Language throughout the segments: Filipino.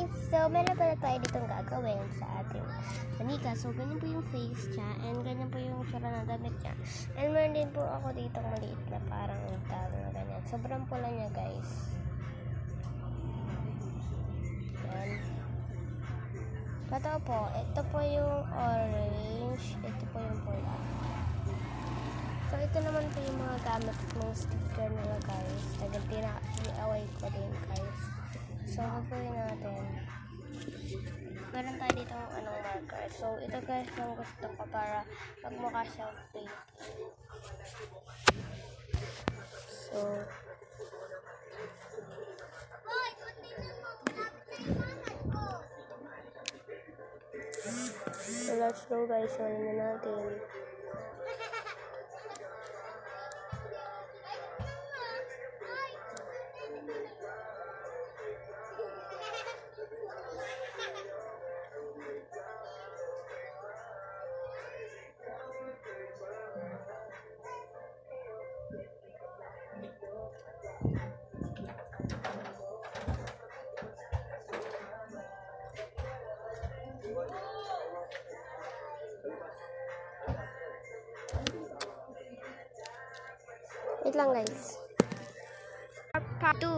guys! So, meron pala tayo ditong gagawin sa ating manika. So, ganyan po yung face niya and ganyan po yung tsura ng damit niya. And meron din po ako ditong maliit na parang tawag na ganyan. Sobrang pula niya, guys. Yan. Totoo po, ito po yung orange, ito po yung pula. So, ito naman po yung mga gamit ng sticker nila, guys. Talagang pina-away ko din, guys. So, gagawin natin. Meron tayo dito ng marker. So, ito guys yung gusto ko para magmukha siyang paint. So, let's go guys. So, na natin. Wait lang guys. Part 2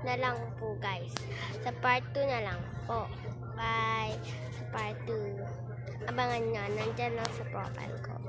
na lang po guys. Sa part 2 na lang po. Bye. Sa part 2. Abangan nyo. Nandyan lang sa profile ko.